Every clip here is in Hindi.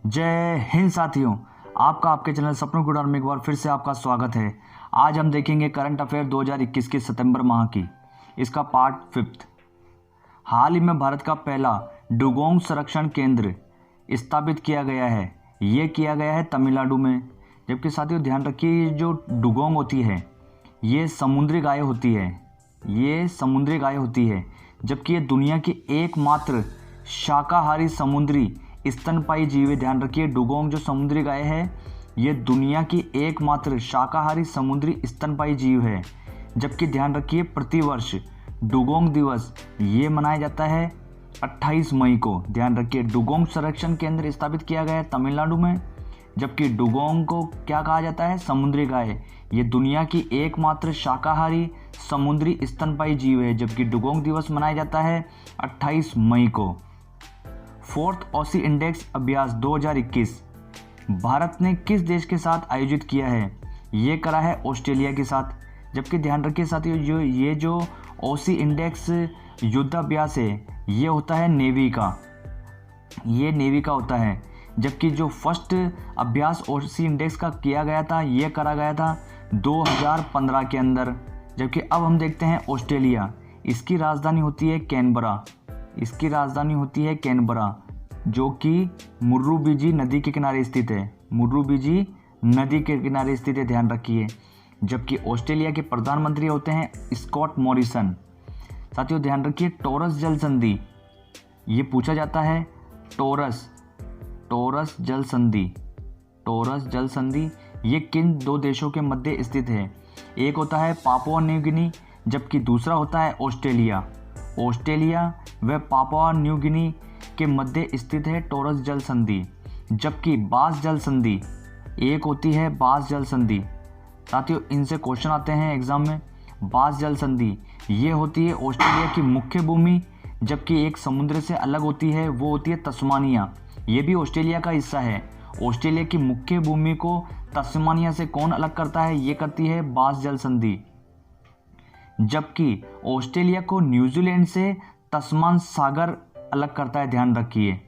जय हिंद साथियों, आपका आपके चैनल सपनों की उड़ान में एक बार फिर से आपका स्वागत है। आज हम देखेंगे करंट अफेयर 2021 के सितंबर माह की, इसका पार्ट 5। हाल ही में भारत का पहला डुगोंग संरक्षण केंद्र स्थापित किया गया है। ये किया गया है तमिलनाडु में। जबकि साथियों ध्यान रखिए, जो डुगोंग होती है ये समुद्री गाय होती है, जबकि ये दुनिया की एकमात्र शाकाहारी समुद्री स्तनपायी जीव है। ध्यान रखिए, डुगोंग जो समुद्री गाय है ये दुनिया की एकमात्र शाकाहारी समुद्री स्तनपायी जीव है। जबकि ध्यान रखिए, प्रतिवर्ष डुगोंग दिवस ये मनाया जाता है 28 मई को। ध्यान रखिए, डुगोंग संरक्षण केंद्र स्थापित किया गया है तमिलनाडु में। जबकि डुगोंग को क्या कहा जाता है? समुद्री गाय। ये दुनिया की एकमात्र शाकाहारी समुद्री स्तनपायी जीव है। जबकि डुगोंग दिवस मनाया जाता है 28 मई को। फोर्थ ऑसी इंडेक्स अभ्यास 2021 भारत ने किस देश के साथ आयोजित किया है? ये करा है ऑस्ट्रेलिया के साथ। जबकि ध्यान रखिए साथियों, ये जो ऑसी इंडेक्स युद्धाभ्यास है ये होता है नेवी का होता है। जबकि जो फर्स्ट अभ्यास ऑसी इंडेक्स का किया गया था ये करा गया था 2015 के अंदर। जबकि अब हम देखते हैं ऑस्ट्रेलिया, इसकी राजधानी होती है कैनबरा, जो कि मुर्रुबीजी नदी के किनारे स्थित है। ध्यान रखिए। जबकि ऑस्ट्रेलिया के प्रधानमंत्री होते हैं स्कॉट मॉरिसन। साथियों ध्यान रखिए, टॉरस जल संधि ये पूछा जाता है। टॉरस जल संधि ये किन दो देशों के मध्य स्थित है? एक होता है पापुआ न्यू गिनी, जबकि दूसरा होता है ऑस्ट्रेलिया व पापुआ न्यू गिनी के मध्य स्थित है टॉरस जल संधि। जबकि बास जल संधि एक होती है बास जल संधि। साथियों इनसे क्वेश्चन आते हैं एग्जाम में। बास जल संधि ये होती है ऑस्ट्रेलिया की मुख्य भूमि, जबकि एक समुद्र से अलग होती है, वो होती है तस्मानिया। ये भी ऑस्ट्रेलिया का हिस्सा है। ऑस्ट्रेलिया की मुख्य भूमि को तस्मानिया से कौन अलग करता है? ये करती है बास जल संधि। जबकि ऑस्ट्रेलिया को न्यूजीलैंड से तस्मान सागर अलग करता है। ध्यान रखिए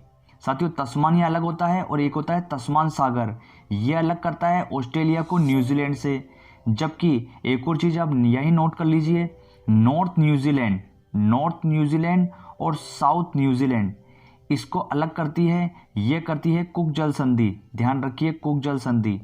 साथियों, तस्मानिया अलग होता है और एक होता है तस्मान सागर, ये अलग करता है ऑस्ट्रेलिया को न्यूजीलैंड से। जबकि एक और चीज़ आप यही नोट कर लीजिए, नॉर्थ न्यूजीलैंड और साउथ न्यूजीलैंड इसको अलग करती है, ये करती है कुक जल संधि। ध्यान रखिए, कुक जल संधि।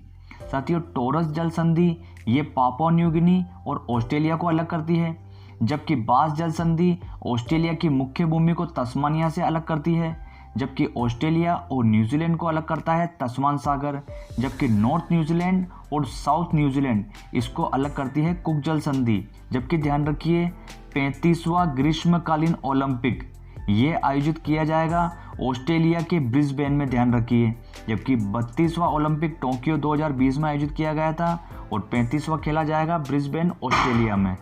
साथियों टॉरस जल संधि ये पापुआ न्यू गिनी और ऑस्ट्रेलिया को अलग करती है। जबकि बास जल संधि ऑस्ट्रेलिया की मुख्य भूमि को तस्मानिया से अलग करती है। जबकि ऑस्ट्रेलिया और न्यूजीलैंड को अलग करता है तस्मान सागर। जबकि नॉर्थ न्यूजीलैंड और साउथ न्यूजीलैंड इसको अलग करती है कुक जल संधि। जबकि ध्यान रखिए, 35वां ग्रीष्मकालीन ओलंपिक ये आयोजित किया जाएगा ऑस्ट्रेलिया के ब्रिस्बेन में। ध्यान रखिए। जबकि 32वां ओलंपिक टोक्यो 2020 में आयोजित किया गया था और 35वां खेला जाएगा ब्रिस्बेन ऑस्ट्रेलिया में।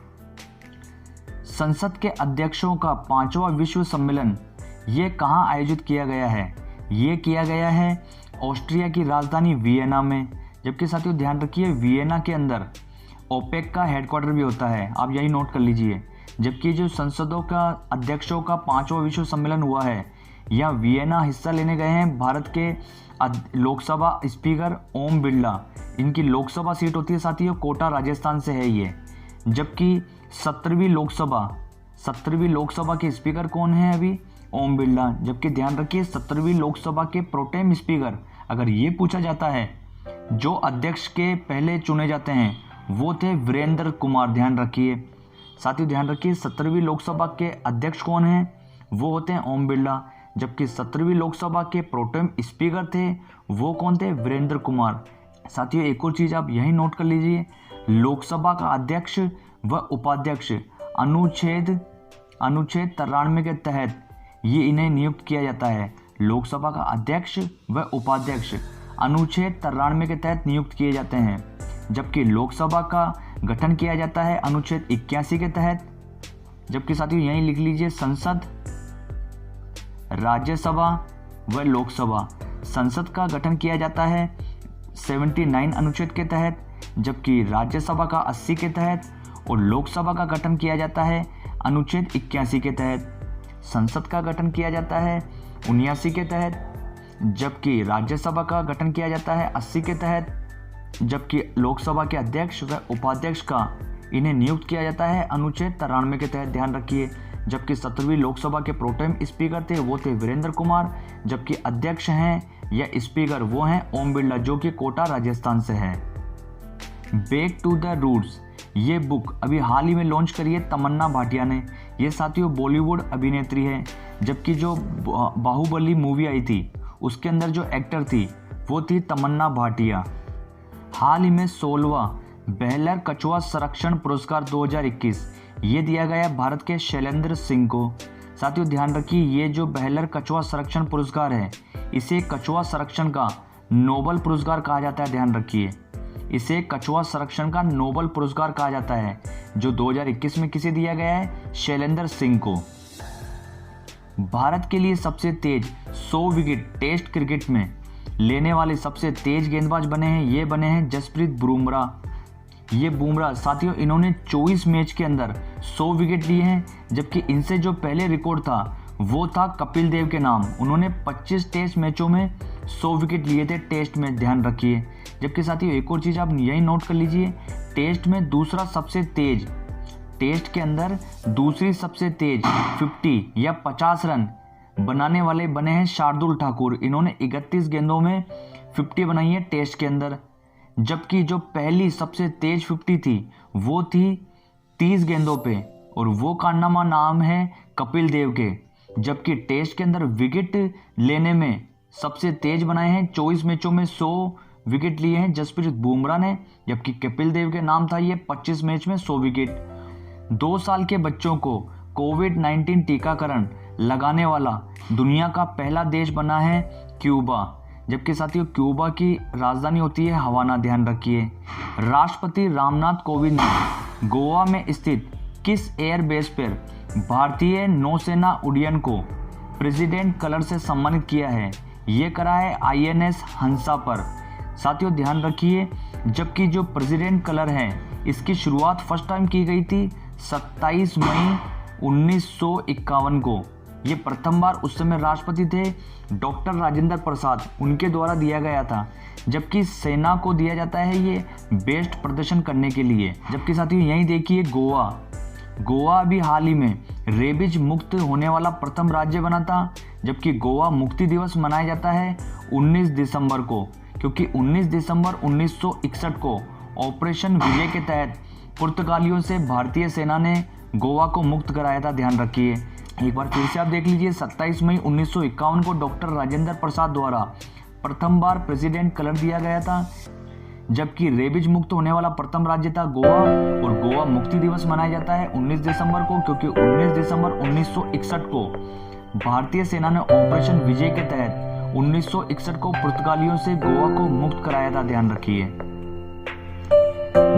संसद के अध्यक्षों का 5वां विश्व सम्मेलन ये कहाँ आयोजित किया गया है? ये किया गया है ऑस्ट्रिया की राजधानी वियना में। जबकि साथियों ध्यान रखिए, वियना के अंदर ओपेक का हेडक्वार्टर भी होता है, आप यही नोट कर लीजिए। जबकि जो संसदों का अध्यक्षों का 5वां विश्व सम्मेलन हुआ है, यहाँ वियना हिस्सा लेने गए हैं भारत के लोकसभा स्पीकर ओम बिरला। इनकी लोकसभा सीट होती है साथियों कोटा राजस्थान से है ये। जबकि 17वीं लोकसभा के स्पीकर कौन है अभी? ओम बिरला। जबकि ध्यान रखिए, 17वीं लोकसभा के प्रोटेम स्पीकर अगर ये पूछा जाता है, जो अध्यक्ष के पहले चुने जाते हैं वो थे वीरेंद्र कुमार। ध्यान रखिए साथियों, ध्यान रखिए, 17वीं लोकसभा के अध्यक्ष कौन हैं? वो होते हैं ओम बिरला। जबकि 17वीं लोकसभा के प्रोटेम स्पीकर थे वो कौन थे? वीरेंद्र कुमार। साथियों एक और चीज़ आप यही नोट कर लीजिए, लोकसभा का अध्यक्ष व उपाध्यक्ष अनुच्छेद 93 के तहत ये इन्हें नियुक्त किया जाता है। लोकसभा का अध्यक्ष व उपाध्यक्ष अनुच्छेद 93 के तहत नियुक्त किए जाते हैं। जबकि लोकसभा का गठन किया जाता है अनुच्छेद 81 के तहत। जबकि साथियों यहीं लिख लीजिए, संसद, राज्यसभा व लोकसभा, संसद का गठन किया जाता है 79 अनुच्छेद के तहत। जबकि राज्यसभा का 80 के तहत और लोकसभा का गठन किया जाता है अनुच्छेद 81 के तहत। संसद का गठन किया जाता है 79 के तहत, जबकि राज्यसभा का गठन किया जाता है 80 के तहत, जबकि लोकसभा के अध्यक्ष व उपाध्यक्ष का इन्हें नियुक्त किया जाता है अनुच्छेद 93 के तहत, ध्यान रखिए। जबकि 17वीं लोकसभा के प्रोटेम स्पीकर थे वो थे वीरेंद्र कुमार, जबकि अध्यक्ष हैं या स्पीकर वो हैं ओम बिरला, जो कि कोटा राजस्थान से है। बैक टू द रूट्स ये बुक अभी हाल ही में लॉन्च करी है तमन्ना भाटिया ने। ये साथियों बॉलीवुड अभिनेत्री है, जबकि जो बाहुबली मूवी आई थी उसके अंदर जो एक्टर थी वो थी तमन्ना भाटिया। हाल ही में 16वां बेहलर कछुआ संरक्षण पुरस्कार 2021 ये दिया गया भारत के शैलेंद्र सिंह को। साथियों ध्यान रखिए, ये जो बेहलर कछुआ संरक्षण पुरस्कार है इसे कछुआ संरक्षण का नोबल पुरस्कार कहा जाता है। ध्यान रखिए, इसे कछुआ संरक्षण का नोबल पुरस्कार कहा जाता है, जो 2021 में किसे दिया गया है? शैलेंद्र सिंह को। भारत के लिए सबसे तेज 100 विकेट टेस्ट क्रिकेट में लेने वाले सबसे तेज गेंदबाज बने हैं, ये बने हैं जसप्रीत बुमराह। ये बुमराह साथियों इन्होंने 24 मैच के अंदर 100 विकेट लिए हैं, जबकि इनसे जो पहले रिकॉर्ड था वो था कपिल देव के नाम। उन्होंने 25 टेस्ट मैचों में 100 विकेट लिए थे टेस्ट में, ध्यान रखिए। जबकि साथियों एक और चीज़ आप यही नोट कर लीजिए, टेस्ट में दूसरा सबसे तेज, टेस्ट के अंदर दूसरी सबसे तेज 50 या 50 रन बनाने वाले बने हैं शार्दुल ठाकुर। इन्होंने 31 गेंदों में 50 बनाई है टेस्ट के अंदर, जबकि जो पहली सबसे तेज 50 थी वो थी 30 गेंदों पे, और वो कारनामा नाम है कपिल देव के। जबकि टेस्ट के अंदर विकेट लेने में सबसे तेज बनाए हैं, 24 मैचों में 100 विकेट लिए हैं जसप्रीत बुमराह ने, जबकि कपिल देव के नाम था ये 25 मैच में 100 विकेट। 2 साल के बच्चों को कोविड-19 टीकाकरण लगाने वाला दुनिया का पहला देश बना है क्यूबा, जबकि साथियों क्यूबा की राजधानी होती है हवाना, ध्यान रखिए। राष्ट्रपति रामनाथ कोविंद ने गोवा में स्थित किस एयरबेस पर भारतीय नौसेना उड्डयन को प्रेसिडेंट कलर से सम्मानित किया है? ये करा है INS हंसा पर। साथियों ध्यान रखिए, जबकि जो प्रेसिडेंट कलर है इसकी शुरुआत फर्स्ट टाइम की गई थी 27 मई 1951 को। ये प्रथम बार उस समय राष्ट्रपति थे डॉक्टर राजेंद्र प्रसाद, उनके द्वारा दिया गया था। जबकि सेना को दिया जाता है ये बेस्ट प्रदर्शन करने के लिए। जबकि साथियों यहीं देखिए गोवा अभी हाल ही में रेबीज मुक्त होने वाला प्रथम राज्य बना था, जबकि गोवा मुक्ति दिवस मनाया जाता है 19 दिसंबर को, क्योंकि 19 दिसंबर 1961 को ऑपरेशन विजय के तहत पुर्तगालियों से भारतीय सेना ने गोवा को मुक्त कराया था, ध्यान रखिए। एक बार फिर से आप देख लीजिए, 27 मई 1951 को डॉक्टर राजेंद्र प्रसाद द्वारा प्रथम बार प्रेसिडेंट कलर दिया गया था, जबकि रेबीज मुक्त होने वाला प्रथम राज्य था गोवा, और गोवा मुक्ति दिवस मनाया जाता है 19 दिसंबर को, क्योंकि 19 दिसंबर 1961 को भारतीय सेना ने ऑपरेशन विजय के तहत 1961 को पुर्तगालियों से गोवा को मुक्त कराया था, ध्यान रखिए।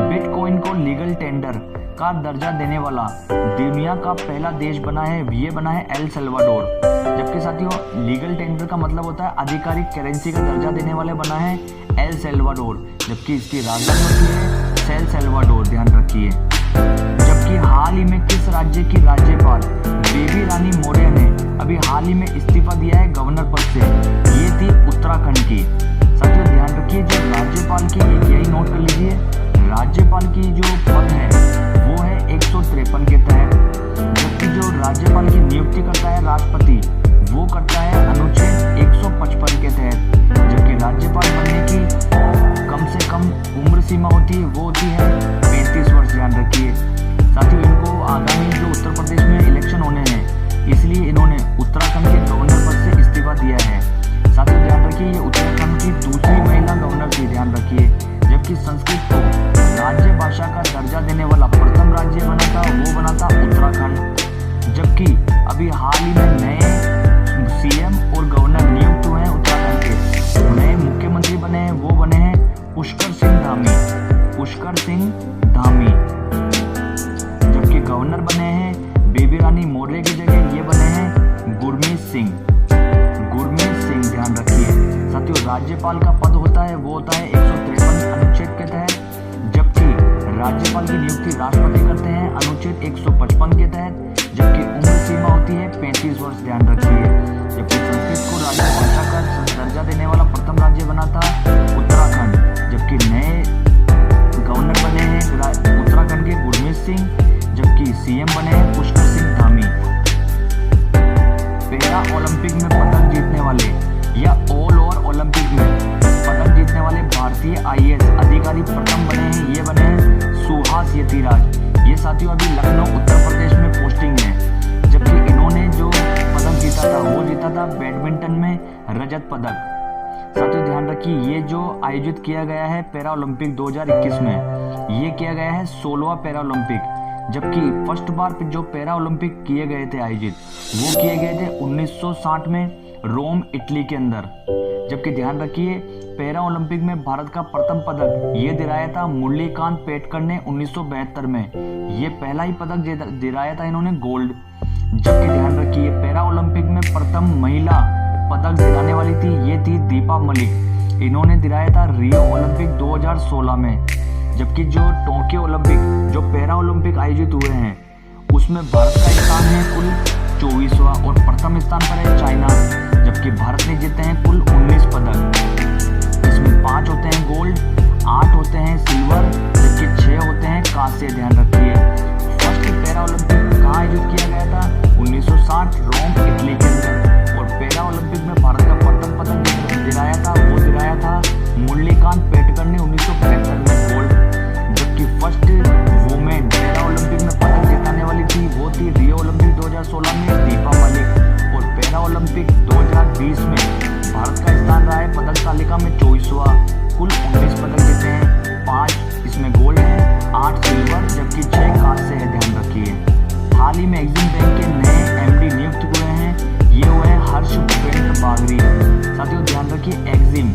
बिटकॉइन को लीगल टेंडर का दर्जा देने वाला दुनिया का पहला देश बना है, ये बना है एल सल्वाडोर। जबकि साथियों लीगल टेंडर का मतलब होता है आधिकारिक करेंसी का दर्जा देने वाले बना है एल सल्वाडोर, जबकि इसकी राजधानी होती है सेल सल्वाडोर, ध्यान रखिए। जबकि हाल ही में किस राज्य की राज्यपाल बेबी रानी मौर्य ने अभी हाल ही में इस्तीफा दिया है गवर्नर पद से? ये थी उत्तराखंड की। साथियों ध्यान रखिए, जो राज्यपाल की यही नोट कर लीजिए, राज्यपाल की जो पद है वो है 153 के तहत, जबकि जो राज्यपाल की नियुक्ति करता है राष्ट्रपति वो करता है अनुच्छेद 155 के तहत। जबकि राज्यपाल बनने की कम से कम उम्र सीमा होती है वो होती है 35 वर्ष, ध्यान रखिए। साथियों इनको आगामी जो उत्तर प्रदेश में इलेक्शन होने हैं, इसलिए इन्होंने उत्तराखंड के गवर्नर पद से इस्तीफा दिया है। साथियों ध्यान रखिए, ये उत्तराखंड की दूसरी महिला गवर्नर थी, ध्यान रखिए। जबकि संस्कृत को राज्य भाषा का दर्जा देने वाला प्रथम राज्य बना था वो बना था उत्तराखंड। जबकि अभी हाल ही में नए CM और गवर्नर नियुक्त हुए हैं उत्तराखंड के, नए मुख्यमंत्री बने हैं वो बने हैं पुष्कर सिंह धामी। जबकि गवर्नर बने हैं बेबी रानी मौर्य की जगह ये बने हैं गुरमीत सिंह, ध्यान रखिए। साथियों राज्यपाल का पद होता है वो होता है 153 अनुच्छेद के तहत, जबकि राज्यपाल की नियुक्ति राष्ट्रपति करते हैं अनुच्छेद 155 के तहत, जबकि उम्र सीमा होती है 35 वर्ष, ध्यान रखिए। जबकि संस्कृत को राज्य भाषा का दर्जा साथियों अभी लखनऊ उत्तर प्रदेश में पोस्टिंग है। जबकि इन्होंने जो पदक जीता था वो जीता था बैडमिंटन में रजत पदक। साथियों ध्यान रखिए, ये जो आयोजित किया गया है पैरा ओलंपिक 2021 में, ये किया गया है 16वां पैरा ओलंपिक। जबकि फर्स्ट बार जो पैरा ओलंपिक किए गए थे आयोजित, वो किए गए थे 1960 में रोम इटली के अंदर। जबकि ध्यान रखिए, पैरा ओलंपिक में भारत का प्रथम पदक ये दिलाया था मुरलीकांत पेटकर ने 1972 में। ये पहला ही पदक दिलाया था इन्होंने गोल्ड। जबकि ध्यान रखिए, पैरा ओलंपिक में प्रथम महिला पदक दिलाने वाली थी, ये थी दीपा मलिक। इन्होंने दिलाया था रियो ओलंपिक 2016 में। जबकि जो टोक्यो ओलंपिक, जो पैरा ओलंपिक आयोजित हुए हैं, उसमें भारत का स्थान है कुल 24वां और प्रथम स्थान पर है चाइना। जबकि भारत ने जीते हैं कुल 19 पदक। इसमें 5 होते हैं गोल्ड, 8 होते हैं सिल्वर, जबकि 6 होते हैं कांस्य। ध्यान रखिए, फर्स्ट पैरा ओलंपिक कहाँ आयोजित किया गया था? 1960 रोम इटली के अंदर। और पैरा ओलंपिक में भारत का प्रथम पदक दिलाया था, वो दिलाया था मुरलीकांत पेटकर ने 1972 में गोल्ड। जबकि फर्स्ट वुमेन पैरा ओलंपिक में पदक जिताने वाली थी, वो थी रियो ओलंपिक 2016 में दीपा मलिक। और पैरा ओलंपिक 2020 में भारत का स्थान रहा है पदक तालिका में 24वां। कुल 19 पदक जीते हैं, 5 इसमें गोल्ड है, 8 सिल्वर, जबकि 6 कांस्य है। ध्यान रखिए, हाल ही में एक्सिम बैंक के नए एमडी नियुक्त हुए हैं, ये हुए हैं हर्ष भूपेंद्र बागरी। साथियों ध्यान रखिए, एक्सिम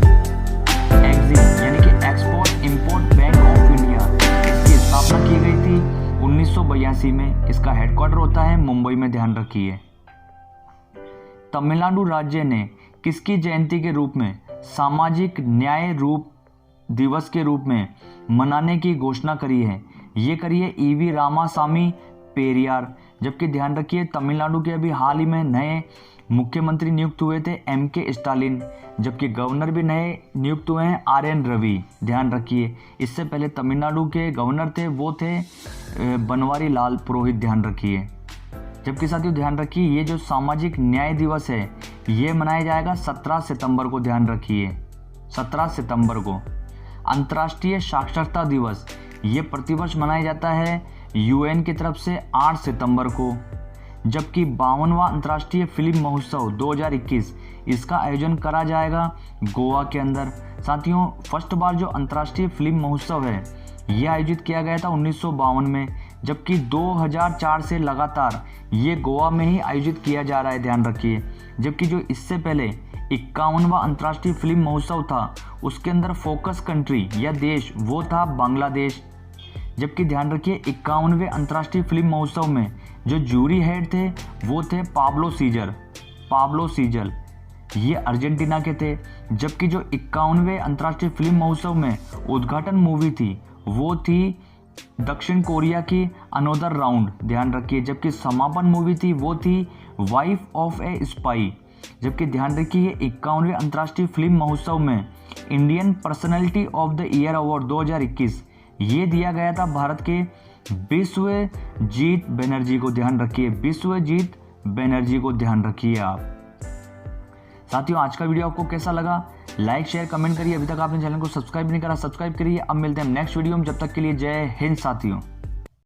यानी कि export import bank of India, इसकी स्थापना की गई थी 1982 में। इसका हेडक्वार्टर होता है मुंबई में। ध्यान रखिए, तमिलनाडु राज्य ने किसकी जयंती के रूप में सामाजिक न्याय रूप दिवस के रूप में मनाने की घोषणा करी है? ये करी है ईवी रामासामी पेरियार। जबकि ध्यान रखिए, तमिलनाडु के अभी हाल ही में नए मुख्यमंत्री नियुक्त हुए थे MK स्टालिन। जबकि गवर्नर भी नए नियुक्त हुए हैं RN रवि। ध्यान रखिए, इससे पहले तमिलनाडु के गवर्नर थे वो थे बनवारी लाल पुरोहित। ध्यान रखिए। जबकि साथियों ध्यान रखिए, ये जो सामाजिक न्याय दिवस है ये मनाया जाएगा 17 सितंबर को। ध्यान रखिए, 17 सितंबर को। अंतर्राष्ट्रीय साक्षरता दिवस ये प्रतिवर्ष मनाया जाता है UN की तरफ से 8 सितंबर को। जबकि 52वां अंतर्राष्ट्रीय फिल्म महोत्सव 2021, इसका आयोजन करा जाएगा गोवा के अंदर। साथियों फर्स्ट बार जो अंतर्राष्ट्रीय फिल्म महोत्सव है ये आयोजित किया गया था 1952 में। जबकि 2004 से लगातार ये गोवा में ही आयोजित किया जा रहा है। ध्यान रखिए, जबकि जो इससे पहले 51वां अंतर्राष्ट्रीय फिल्म महोत्सव था, उसके अंदर फोकस कंट्री या देश वो था बांग्लादेश। जबकि ध्यान रखिए, 51वें अंतर्राष्ट्रीय फिल्म महोत्सव में जो जूरी हेड थे वो थे पाब्लो सीजर, ये अर्जेंटीना के थे। जबकि जो 51वें अंतर्राष्ट्रीय फिल्म महोत्सव में उद्घाटन मूवी थी वो थी दक्षिण कोरिया की अनोदर राउंड। ध्यान रखिए, जबकि समापन मूवी थी वो थी वाइफ ऑफ ए स्पाई। जबकि ध्यान रखिए, 51वें अंतर्राष्ट्रीय फिल्म महोत्सव में Indian personality of the year award 2021 ये दिया गया था भारत के विश्वजीत बनर्जी को। ध्यान रखिए, विश्वजीत बनर्जी को। ध्यान रखिए आप। साथियों आज का वीडियो आपको कैसा लगा? लाइक शेयर कमेंट करिए। अभी तक आपने चैनल को सब्सक्राइब नहीं करा, सब्सक्राइब करिए। अब मिलते हैं नेक्स्ट वीडियो में, जब तक के लिए जय हिंद साथियों।